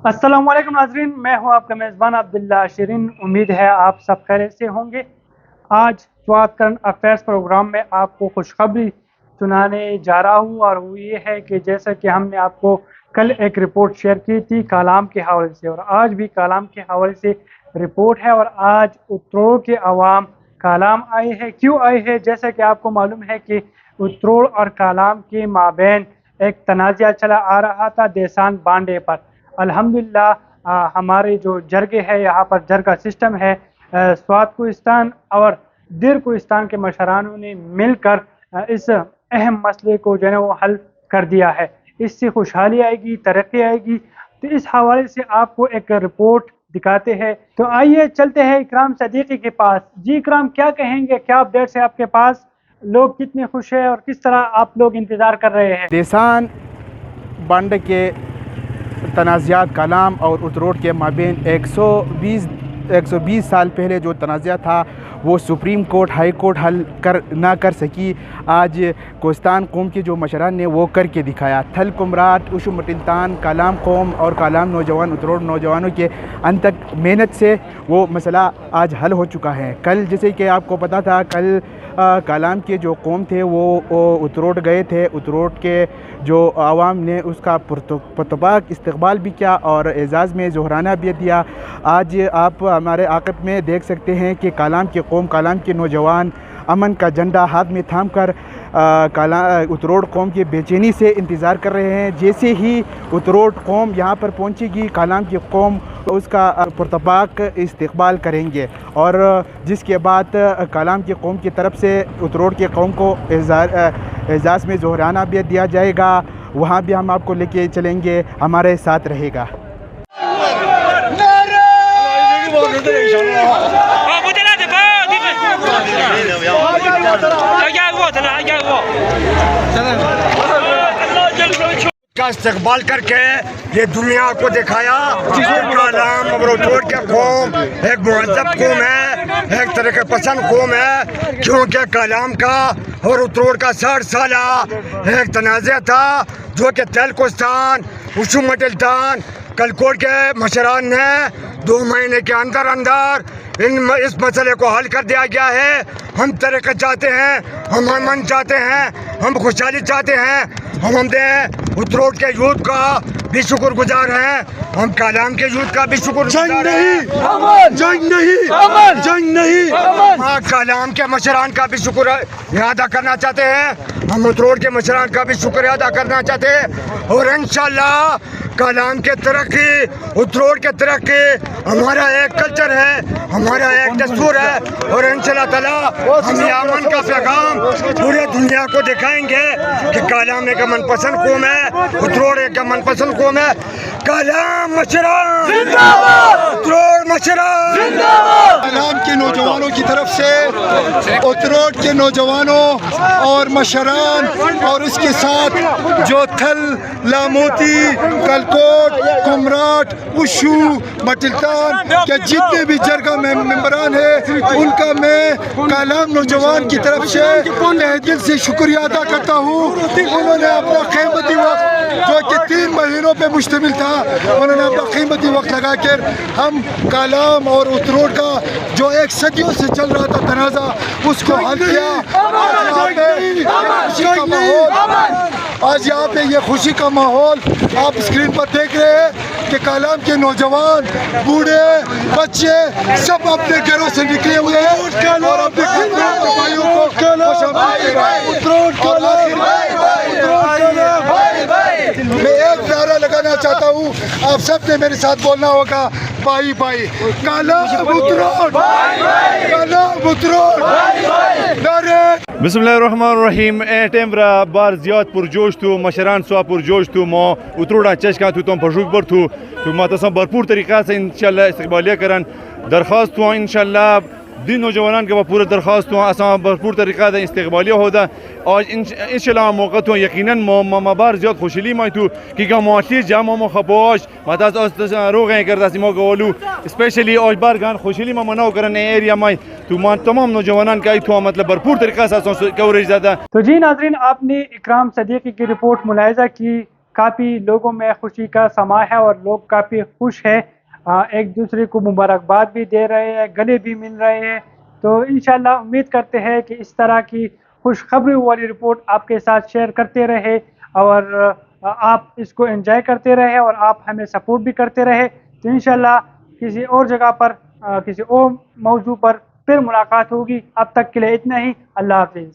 अस्सलाम वालेकुम नाजरीन, मैं हूं आपका मेज़बान अब्दुल्ला शिरीन। उम्मीद है आप सब खैरियत से होंगे। आज स्वात करंट अफेयर्स प्रोग्राम में आपको खुशखबरी सुनाने जा रहा हूं और वो ये है कि जैसा कि हमने आपको कल एक रिपोर्ट शेयर की थी कालाम के हवाले से, और आज भी कालाम के हवाले से रिपोर्ट है। और आज उत्तरोड़ के अवाम कालाम आए हैं। क्यों आए हैं? जैसा कि आपको मालूम है कि उत्तरोड़ और कालाम के माबैन एक तनाज़ा चला आ रहा था देसान बांडे पर। अल्हम्दुलिल्लाह हमारे जो जरगे है, यहाँ पर जरगा सिस्टम है, स्वात कोहिस्तान और दिर कोहिस्तान के मशरानों ने मिलकर इस अहम मसले को जो है वो हल कर दिया है। इससे खुशहाली आएगी, तरक्की आएगी। तो इस हवाले से आपको एक रिपोर्ट दिखाते हैं। तो आइए चलते हैं इकराम सदीकी के पास। जी इकराम, क्या कहेंगे, क्या अपडेट्स है आपके पास? लोग कितने खुश हैं और किस तरह आप लोग इंतज़ार कर रहे हैं? देसान बांडे के तनाज़ात कालाम और उत्तरोड़ के माबेन 120 साल पहले जो तनाज़ा था वो सुप्रीम कोर्ट हाई कोर्ट हल ना कर सकी। आज कोहिस्तान कौम के जो मशरान ने वो करके दिखाया। थल कुमराट, उशु मटिलतान, कालाम कौम और कालाम नौजवान, उत्तरोड़ नौजवानों के अनथक मेहनत से वो मसला आज हल हो चुका है। कल जैसे कि आपको पता था, कल कालाम के जो कौम थे वो उत्तरोड़ गए थे। उत्तरोड़ के जो आवाम ने उसका पुरतपाक इस्तकबाल भी किया और एजाज़ में ज़ोहराना भी दिया। आज आप हमारे आक़िब में देख सकते हैं कि कालाम की कौम, कालाम के नौजवान अमन का झंडा हाथ में थाम कर उत्तरोड़ कौम की बेचैनी से इंतज़ार कर रहे हैं। जैसे ही उत्तरोड़ कौम यहाँ पर पहुँचेगी, कालाम की कौम उसका पुरतपाक इस्तकबाल करेंगे और जिसके बाद कालाम की कौम की तरफ से उत्तरोड़ के कौम को एजाज़ में ज़ोहराना भी दिया जाएगा। वहाँ भी हम आपको लेके चलेंगे, हमारे साथ रहेगा। का इस्तेमाल करके ये दुनिया को दिखाया कि कालाम और उत्तरोड़ के कौम एक मुहज़्ज़ब कौम है, एक तरीके पसंद कौम है। क्योंकि कालाम का और उत्तरोड़ का 60 साला एक तनाज़ा था जो कि तल कोहिस्तान, उशु मटिलतान, कलकोट के मशरान ने 2 महीने के अंदर अंदर इस मसले को हल कर दिया गया है। हम तरक्की चाहते हैं, हम अमन चाहते हैं, हम खुशहाली चाहते हैं। हम उत्तरोड़ के यूथ का भी शुक्रगुजार हैं, हम कालाम के यूथ का भी शुक्रगुजार हैं। जंग नहीं, हाँ, कालाम के मशरान का भी शुक्र अदा करना चाहते हैं। हम उत्तरोड़ के मशरान का भी शुक्र अदा करना चाहते हैं। और इंशाल्लाह कालाम के तरक्की, उत्तरोड़ के तरक्की हमारा एक कल्चर है, हमारा एक दस्तूर है। और इंशाल्लाह ताला हम ये अमन का पैगाम पूरे दुनिया को दिखाएंगे कि कालाम एक मनपसंद कौम है, उत्तरोड़ एक मनपसंद कौम है। कालाम मशरान जिंदाबाद, उत्तरोड़ मशरान जिंदाबाद। कालाम के नौजवानों की तरफ से उत्तरोड़ के नौजवानों और मशरान और उसके साथ जो थल, लामोती, कलकोट, कुमराट, उशु, मटिलतान के जितने भी जरगा मेंबरान हैं उनका मैं कालाम नौजवान की तरफ से तहे दिल से शुक्रिया अदा करता हूँ। उन्होंने अपना कीमती वक्त जो कि 3 महीनों पे मुश्तमिल था, उन्होंने अपना कीमती वक्त लगा कर हम कालाम और उत्तरोड़ का जो एक सदियों से चल रहा था तनाज़ा उसको हल किया। आज यहाँ पे ये खुशी का माहौल आप स्क्रीन पर देख रहे हैं कि कालाम के नौजवान, बूढ़े, बच्चे सब अपने घरों से निकले हुए हैं और अपने भाइयों को मैं एक नारा लगाना चाहता हूँ, आप सब ने मेरे साथ बोलना होगा, भाई भाई कालाम उत्तरोड़, कालाम उत्तरोड़। बिस्मिल्लाहिर्रहमानिर्रहीम। टेम्बरा बार ज़्यादा पुरजोश तो मशरान सवा पुरजोश तो मो उत्तरोड़ा चशका तो तुम पशुक पर तो मातसम भरपूर तरीक़ा से इंशाल्लाह इस्तकबालिया करन दरख्वास्त हुआ। इंशाल्लाह दिन नौजवान के पूरा दरख्वास्त हुआ असा भरपूर तरीक़ा से इस्तकबालिया होता। और इंशाल्लाह मौका तो यकीनन बार ज़्यादा खुशली मैं तो कि मुआशी जाम खपोश माता रोग करता सी मौका वालू स्पेशली और बार गान खुशली में मनाओ करने एरिया में तो तमाम नौजवान का तो मतलब भरपूर तरीक़ा से कवरेज ज़्यादा। तो जी नाजरीन, आपने इकराम सदीकी की रिपोर्ट मुलाहिज़ा की। کافی لوگوں میں خوشی کا سما ہے اور لوگ کافی خوش ہیں، ایک دوسرے کو مبارکباد بھی دے رہے ہیں، گلے بھی مل رہے ہیں۔ تو انشاءاللہ امید کرتے ہیں کہ اس طرح کی خوشخبری والی رپورٹ آپ کے ساتھ شیئر کرتے رہے اور آپ اس کو انجوائے کرتے رہے اور آپ ہمیں سپورٹ بھی کرتے رہے۔ تو انشاءاللہ کسی اور جگہ پر کسی اور موضوع پر پھر ملاقات ہوگی۔ اب تک کے لیے اتنا ہی، اللہ حافظ۔